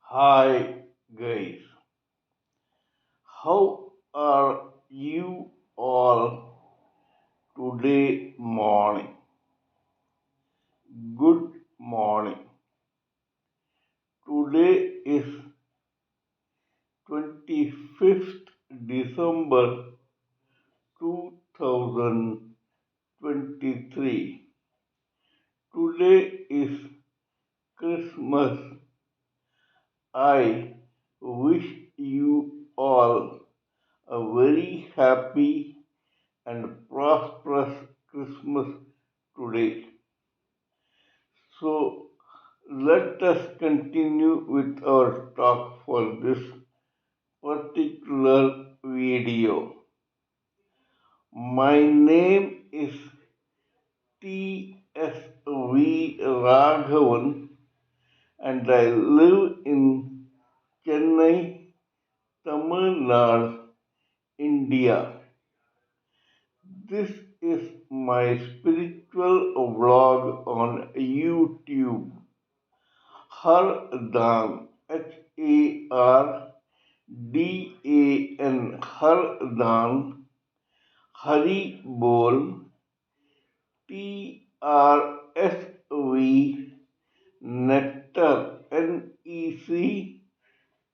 Hi guys, how are you all today morning? Good morning. Today is 25th December 2023. Today is Christmas. I wish you all a very happy and prosperous Christmas today. So let us continue with our talk for this particular video. My name is TSV Raghavan and I live in Chennai, Tamil Nadu, India. This is my spiritual vlog on YouTube. HARDAN, HARDAN, HARDAN, Haribol, TRSV, Nectar,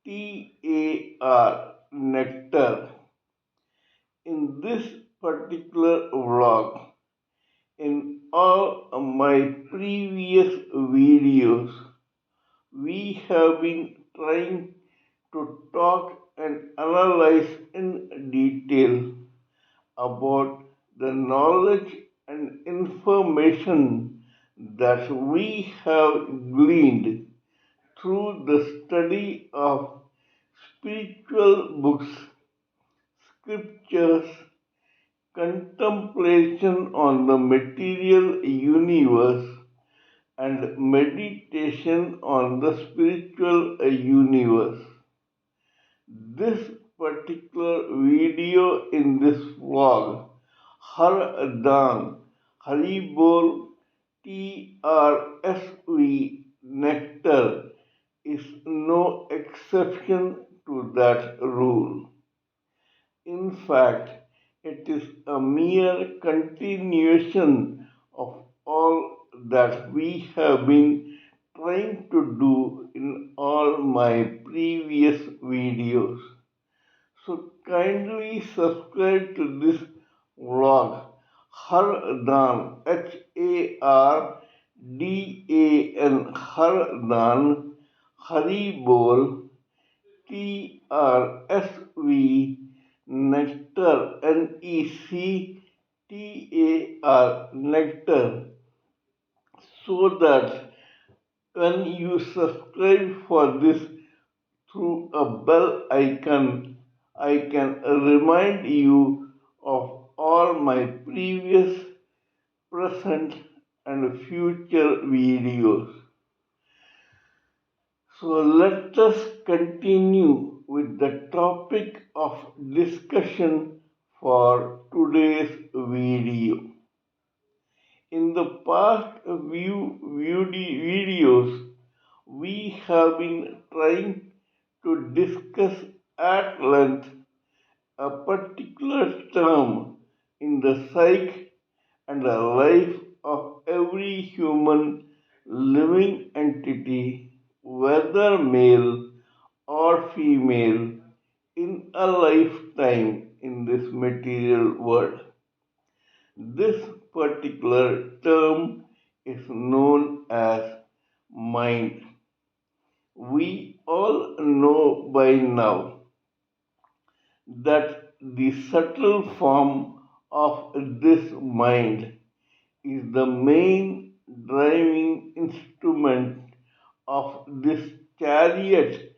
NECTAR, Nectar. In this particular vlog, in all my previous videos, we have been trying to talk and analyze in detail about the knowledge and information that we have gleaned through the study of spiritual books, scriptures, contemplation on the material universe, and meditation on the spiritual universe. This particular video in this vlog, HARDAN, Haribol TRSV Nectar, is no exception to that rule. In fact, it is a mere continuation of all that we have been trying to do in all my previous videos. So kindly subscribe to this vlog, HARDAN, HARDAN, HARDAN, Haribol, TRSV, Nectar, NECTAR, Nectar, so that when you subscribe for this through a bell icon, I can remind you of all my previous, present, and future videos. So let us continue with the topic of discussion for today's video. In the past few videos, we have been trying to discuss at length a particular term in the psyche and the life of every human living entity, whether male or female, in a lifetime in this material world. This particular term is known as mind. We all know by now that the subtle form of this mind is the main driving instrument of this chariot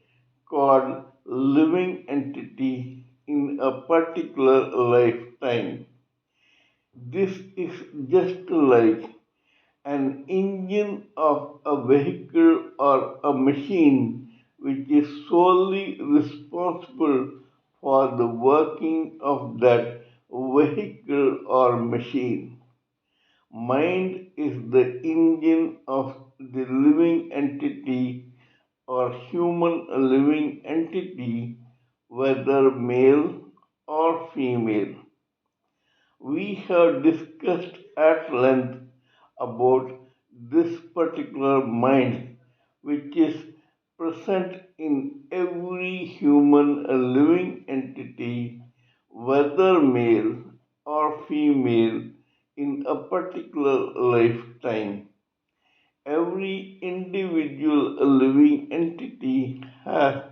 called living entity in a particular lifetime. This is just like an engine of a vehicle or a machine which is solely responsible for the working of that vehicle or machine. Mind is the engine of the living entity or human have discussed at length about this particular mind, which is present in every human living entity, whether male or female, in a particular lifetime. Every individual living entity has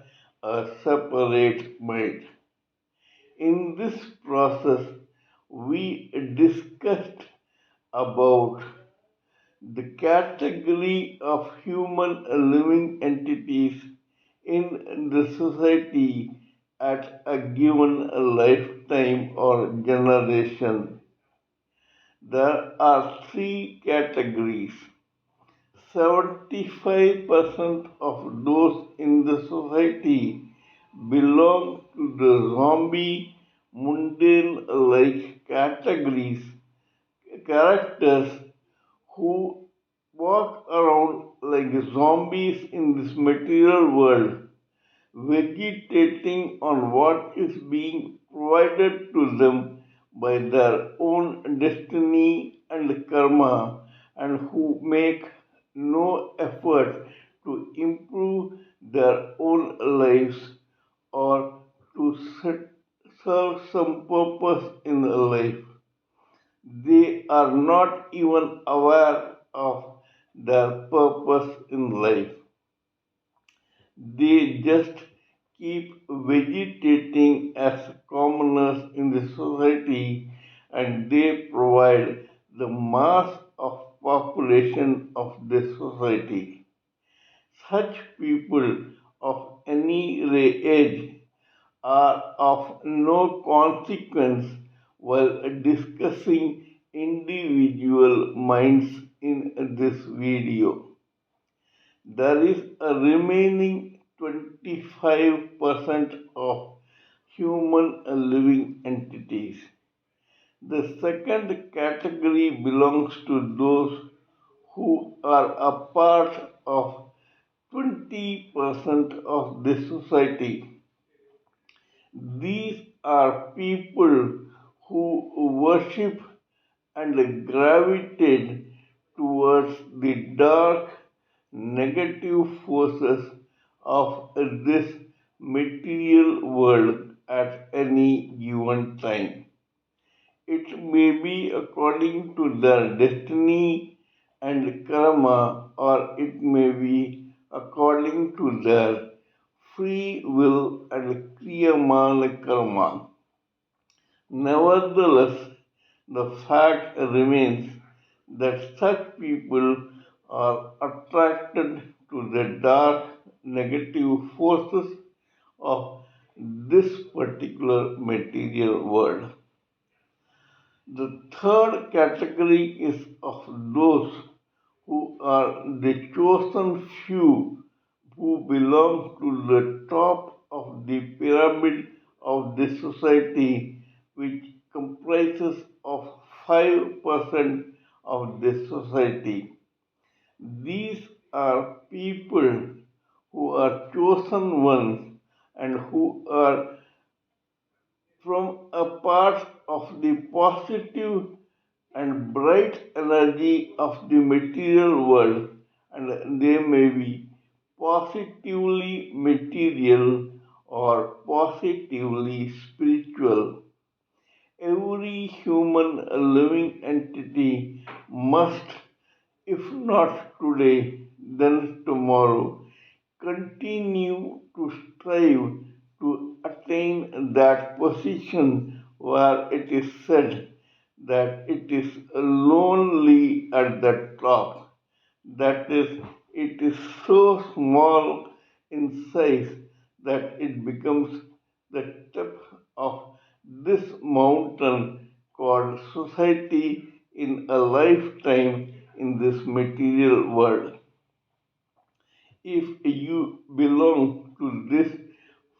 a separate mind. In this process, we discussed about the category of human living entities in the society at a given lifetime or generation. There are three categories. 75% of those in the society belong to the zombie mundane like categories, characters who walk around like zombies in this material world, vegetating on what is being provided to them by their own destiny and karma, and who make no effort to improve their own lives or to serve some purpose in life. They are not even aware of their purpose in life. They just keep vegetating as commoners in the society, and they provide the mass of population of this society. Such people of any age are of no consequence while discussing individual minds in this video. There is a remaining 25% of human living entities. The second category belongs to those who are a part of 20% of the society. These are people who worship and gravitate towards the dark, negative forces of this material world at any given time. It may be according to their destiny and karma, or it may be according to their free will and kriyamana karma. Nevertheless, the fact remains that such people are attracted to the dark negative forces of this particular material world. The third category is of those who are the chosen few who belong to the top of the pyramid of the society, which comprises of 5% of the society. These are people who are chosen ones and who are from a part of the positive and bright energy of the material world, and they may be positively material or positively spiritual. Every human living entity must, if not today, then tomorrow, continue to strive to attain that position where it is said that it is lonely at the top. That is, it is so small in size that it becomes the tip of this mountain called society in a lifetime in this material world. If you belong to this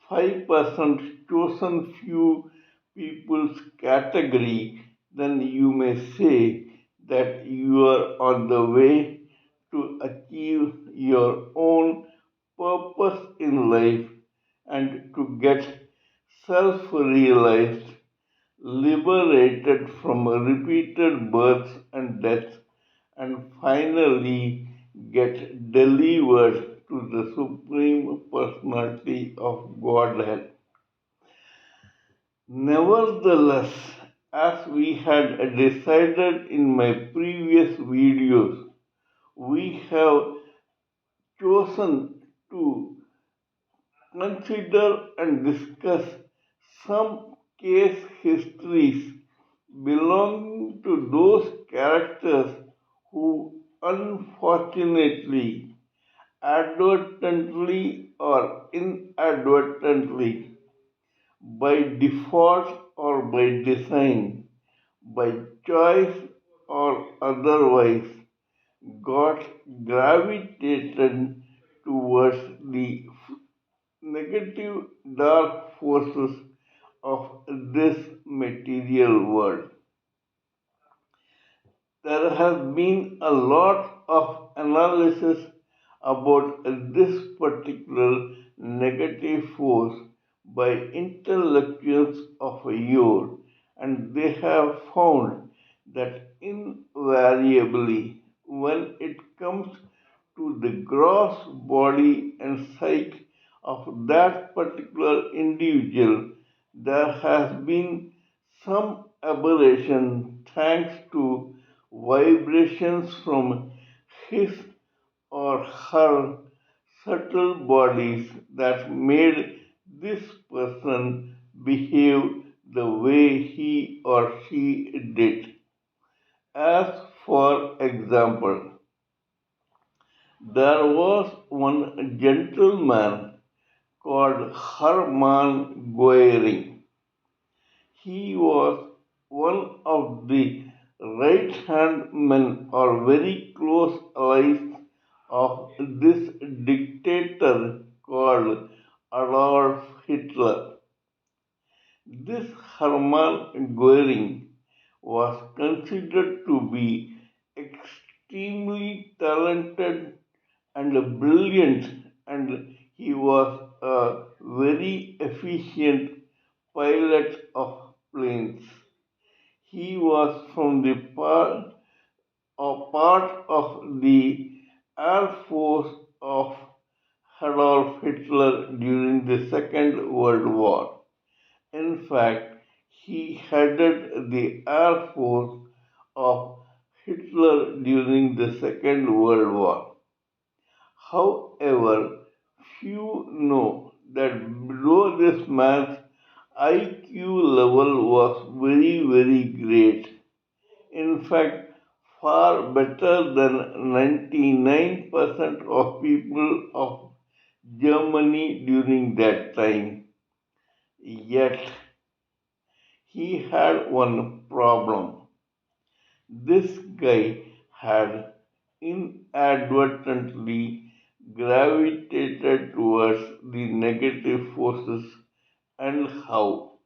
5% chosen few people's category, then you may say that you are on the way to achieve your own purpose in life and to get self realized, liberated from repeated births and deaths and finally get delivered to the Supreme Personality of Godhead. Nevertheless, as we had decided in my previous videos, we have chosen to consider and discuss some case histories belonging to those characters who unfortunately, advertently or inadvertently, by default or by design, by choice or otherwise, got gravitated towards the negative dark forces of this material world. There has been a lot of analysis about this particular negative force by intellectuals of yore, and they have found that invariably, when it comes to the gross body and psyche of that particular individual, there has been some aberration thanks to vibrations from his or her subtle bodies that made this person behave the way he or she did. As for example, there was one gentleman called Hermann Goering. He was one of the right hand men or very close allies of this dictator called Adolf Hitler. This Hermann Goering was considered to be extremely talented and brilliant, and he was a very efficient pilot of planes. He was from the part of the Air Force of Adolf Hitler during the Second World War. In fact, he headed the Air Force of Hitler during the Second World War. However, few know that below this man's IQ level was very, very great. In fact, far better than 99% of people of Germany during that time. Yet, he had one problem. This guy had inadvertently gravitated towards the negative forces, and how.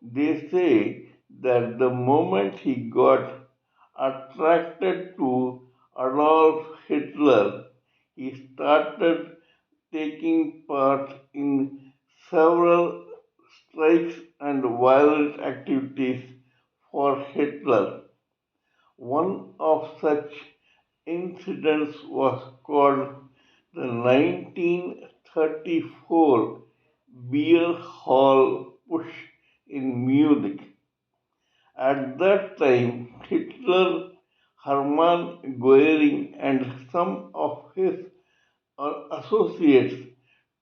They say that the moment he got attracted to Adolf Hitler, he started taking part in several strikes and violent activities for Hitler. One of such incidents was called the 1934 beer hall push in Munich. At that time, Hitler, Hermann Goering, and some of his associates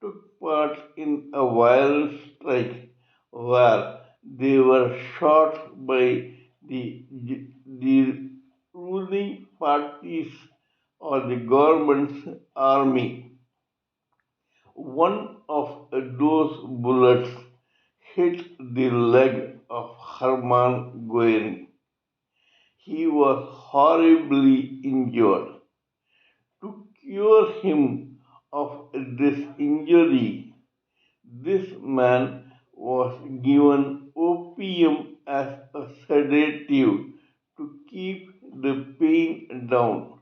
took part in a violent strike where they were shot by the ruling parties or the government's army. One of those bullets hit the leg of Hermann Goering. He was horribly injured. To cure him of this injury, this man was given opium as a sedative to keep the pain down.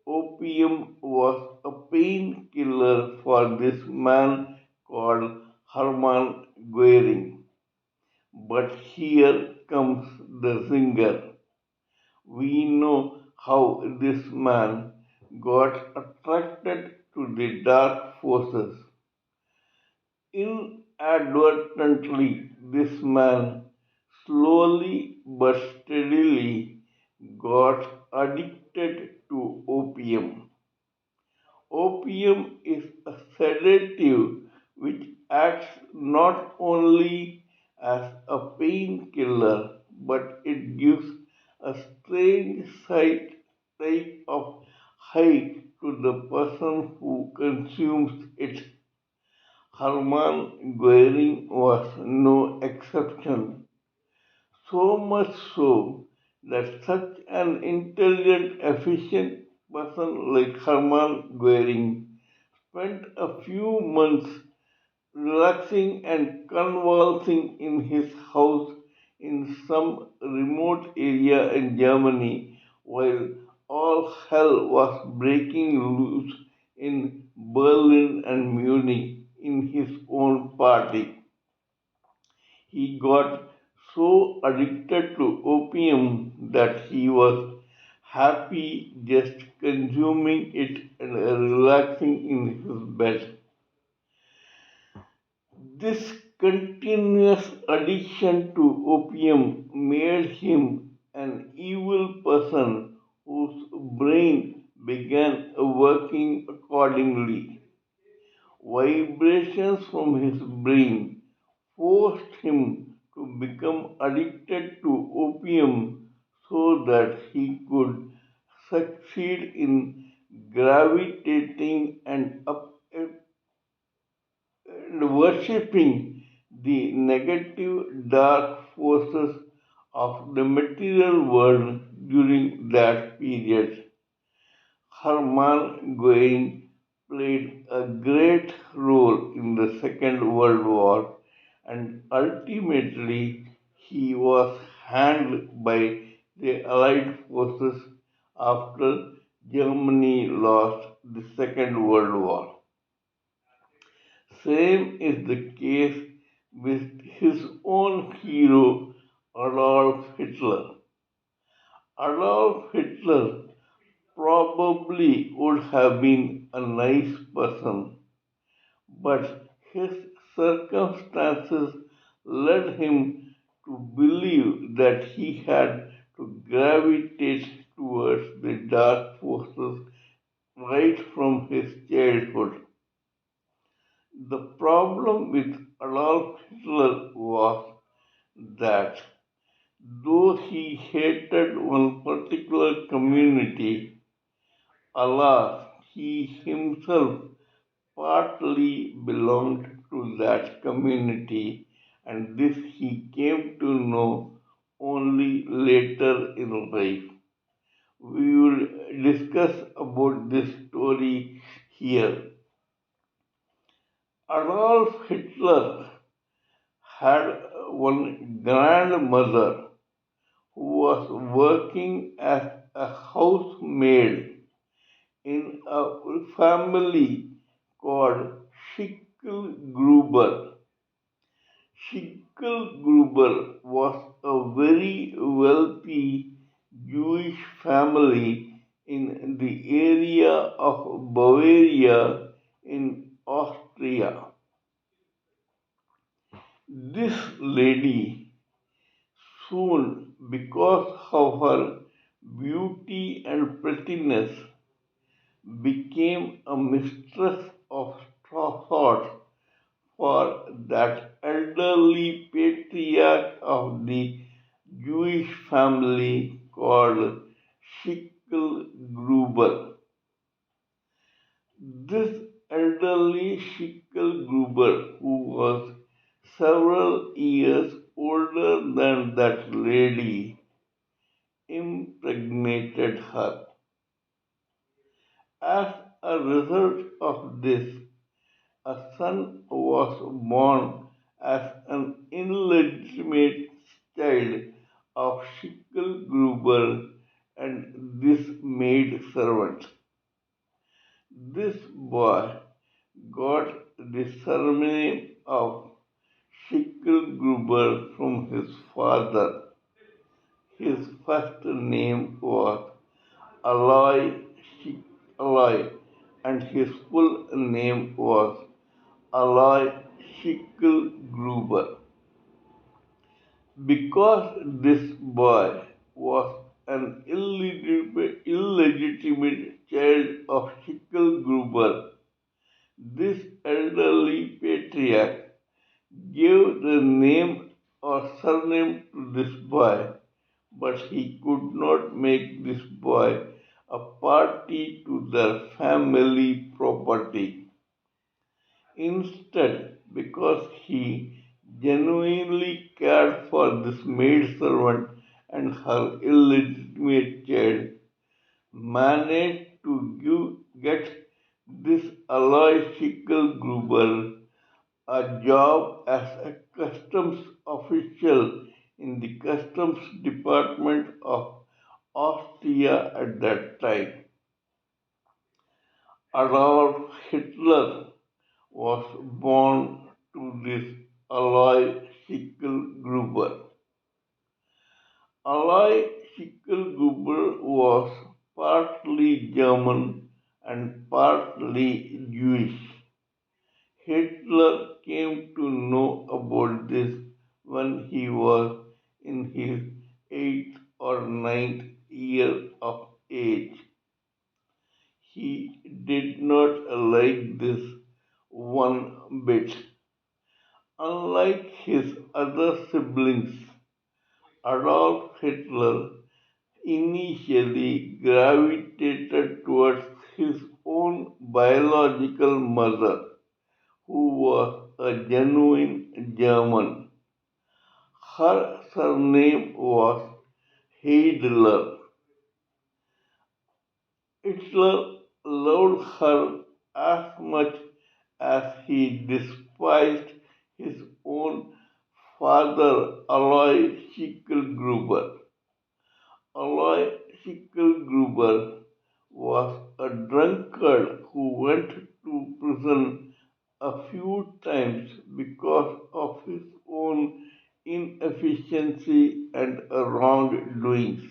Opium was a painkiller for this man called Hermann Goering. But here comes the singer. We know how this man got attracted to the dark forces. Inadvertently, this man slowly but steadily got addicted to opium. Opium is a sedative which acts not only as a painkiller but it gives a strange type of high to the person who consumes it. Hermann Goering was no exception, so much so that such an intelligent, efficient person like Hermann Goering spent a few months relaxing and convalescing in his house in some remote area in Germany while all hell was breaking loose in Berlin and Munich in his own party. He got so addicted to opium that he was happy just consuming it and relaxing in his bed. This continuous addiction to opium made him an evil person whose brain began working accordingly. Vibrations from his brain forced him to become addicted to opium so that he could succeed in gravitating and worshipping the negative dark forces of the material world during that period. Hermann Goering played a great role in the Second World War and ultimately he was hanged by the Allied forces after Germany lost the Second World War. Same is the case with his own hero Adolf Hitler. Adolf Hitler probably would have been a nice person, but his circumstances led him to believe that he had to gravitate towards the dark forces right from his childhood. The problem with Adolf Hitler was that though he hated one particular community, alas, he himself partly belonged to that community, and this he came to know only later in life. We will discuss about this story here. Adolf Hitler had one grandmother who was working as a housemaid in a family called Schicklgruber. Schicklgruber was a very wealthy Jewish family in the area of Bavaria in Austria. This lady soon, because of her beauty and prettiness, became a mistress of sorts for that elderly patriarch of the Jewish family called Schicklgruber. This elderly Schicklgruber, who was several years older than that lady, impregnated her. As a result of this, a son was born as an illegitimate child of Schicklgruber and this maid servant. This boy got the surname of Schicklgruber from his father. His first name was Aloy Aloy, and his full name was Aloy Schicklgruber. Because this boy was an illegitimate child of Schicklgruber, this elderly patriarch gave the name or surname to this boy, but he could not make this boy a party to their family property. Instead, because he genuinely cared for this maidservant and her illegitimate child, managed to get this Aloy Schicklgruber a job as a customs official in the customs department of Austria at that time. Adolf Hitler was born to this Aloy Schicklgruber. Aloy Schicklgruber was partly German and partly Jewish. Hitler came to know about this when he was in his eighth or ninth year of age. He did not like this one bit. Unlike his other siblings, Adolf Hitler initially gravitated towards his own biological mother, who was a genuine German. Her surname was Heidler. Hitler loved her as much as he despised his own father, Aloy Schicklgruber. Aloy Schicklgruber was a drunkard who went to prison a few times because of his own inefficiency and wrongdoings.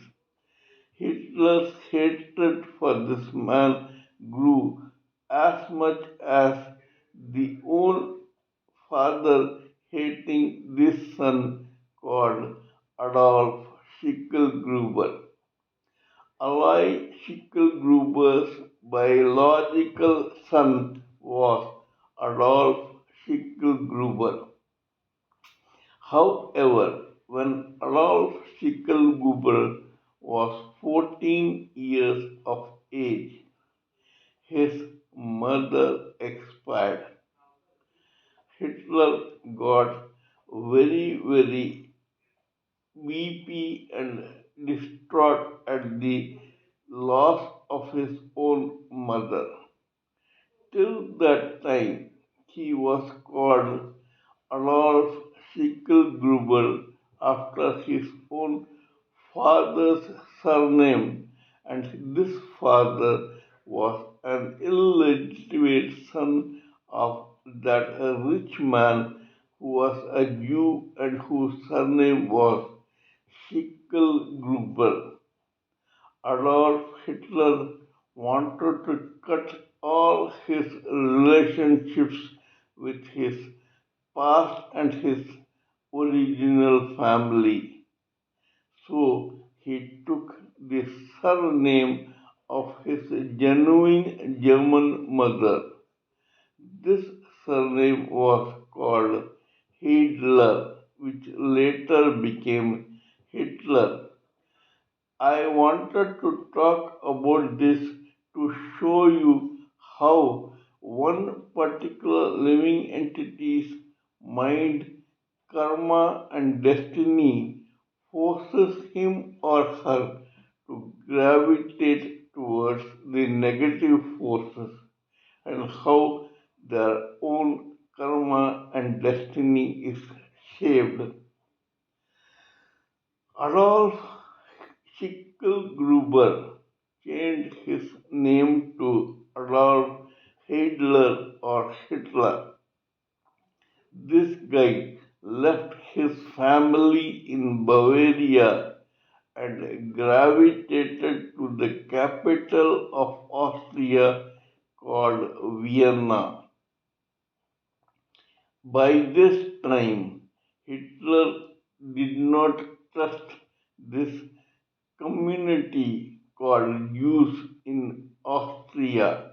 Hitler's hatred for this man grew as much as the own father hating this son called Adolf Schicklgruber. Aloy Schicklgruber's biological son was Adolf Schicklgruber. However, when Adolf Schicklgruber was 14 years of age, his mother expired. Hitler got very weepy and distraught at the loss of his own mother. Till that time, he was called Adolf Schicklgruber after his own father's surname, and this father was an illegitimate son of that rich man who was a Jew and whose surname was Schicklgruber. Adolf Hitler wanted to cut all his relationships with his past and his original family. So he took the surname of his genuine German mother. This surname was called Heidler, which later became Hitler. I wanted to talk about this to show you how one particular living entity's mind, karma, and destiny forces him or her to gravitate towards the negative forces, and how their own karma and destiny is shaped. Adolf Schicklgruber changed his name to Adolf Heidler or Hitler. This guy left his family in Bavaria and gravitated to the capital of Austria called Vienna. By this time, Hitler did not trust this community called Jews in Austria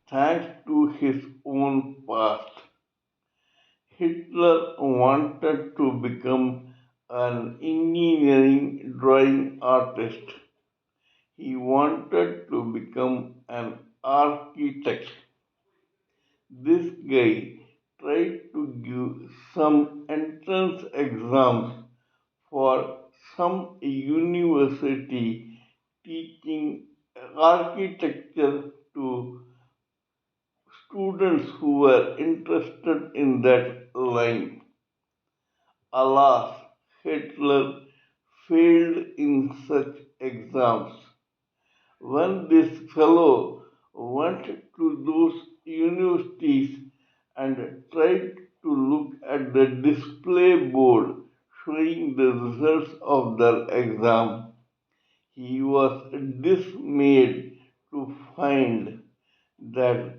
thanks to his own past. Hitler wanted to become an engineering drawing artist. He wanted to become an architect. This guy tried to give some entrance exams for some university teaching architecture to students who were interested in that line. Alas, Hitler failed in such exams. When this fellow went to those universities and tried to look at the display board showing the results of their exam, he was dismayed to find that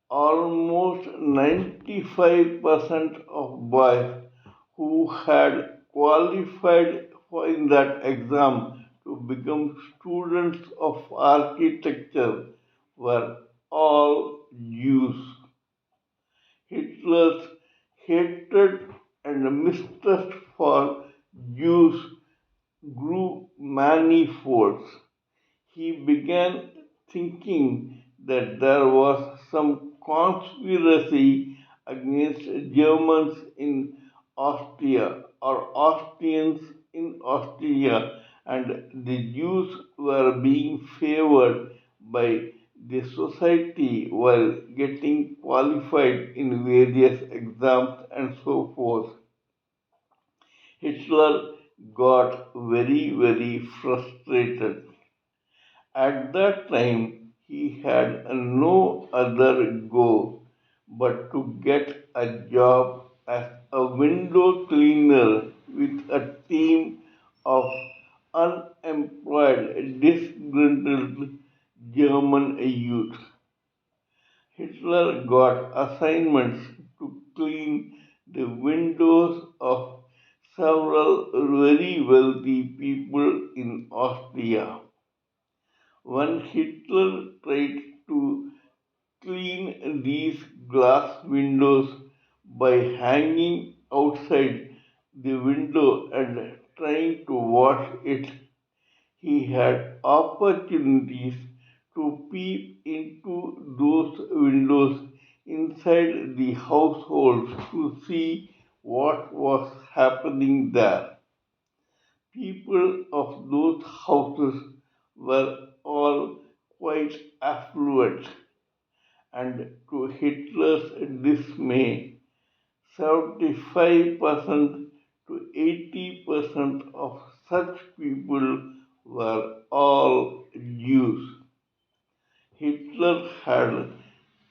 almost 95% of boys who had qualified for in that exam to become students of architecture were all Jews. Hitler's hatred and mistrust for Jews grew manifold. He began thinking that there was some conspiracy against Germans in Austria or Austrians in Austria, and the Jews were being favored by the society while getting qualified in various exams and so forth. Hitler got very frustrated. At that time, he had no other go but to get a job as a window cleaner with a team of unemployed, disgruntled German youth. Hitler got assignments to clean the windows of several very wealthy people in Austria. When Hitler tried to clean these glass windows by hanging outside the window and trying to wash it, he had opportunities to peep into those windows inside the households to see what was happening there. People of those houses were all quite affluent, and to Hitler's dismay, 75% to 80% of such people were all Jews. Hitler had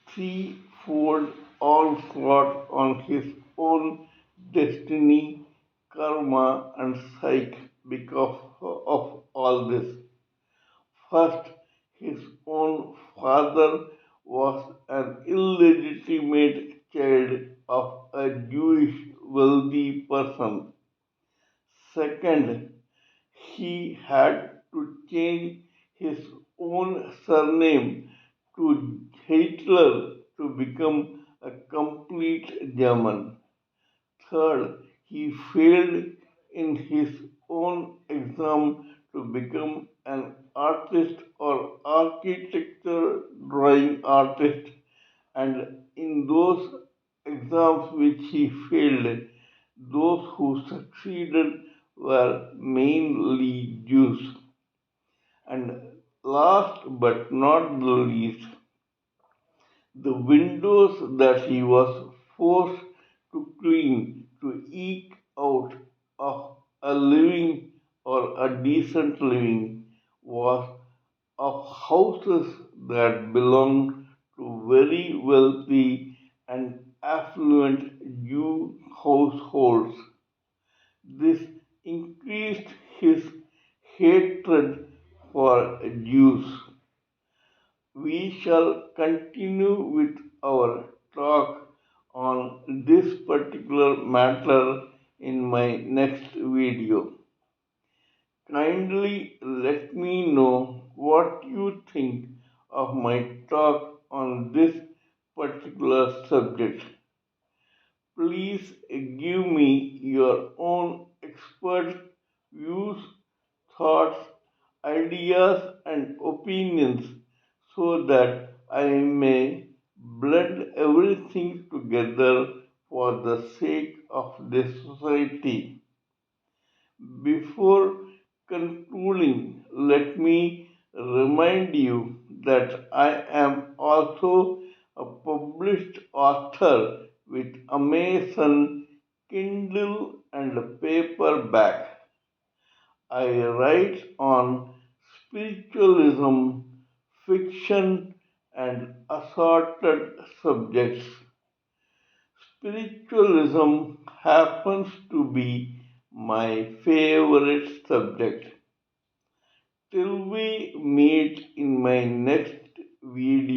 threefold onslaught on his own destiny, karma, and psyche because of all this. First, his own father was an illegitimate child of a Jewish wealthy person. Second, he had to change his own surname to Hitler to become a complete German. Third, he failed in his own exam to become an artist or architecture drawing artist, and in those exams which he failed, those who succeeded were mainly Jews. And last but not the least, the windows that he was forced to clean to eke out of a living or a decent living was of houses that belonged to very wealthy and affluent Jew households. This increased his hate shall continue with our talk on this particular matter in my next video. Kindly let me know what you think of my talk on this particular subject. Please give me your own expert views, thoughts, ideas, and opinions so that I may blend everything together for the sake of this society. Before concluding, let me remind you that I am also a published author with Amazon, Kindle, and paperback. I write on spiritualism, fiction, and assorted subjects. Spiritualism happens to be my favorite subject. Till we meet in my next video.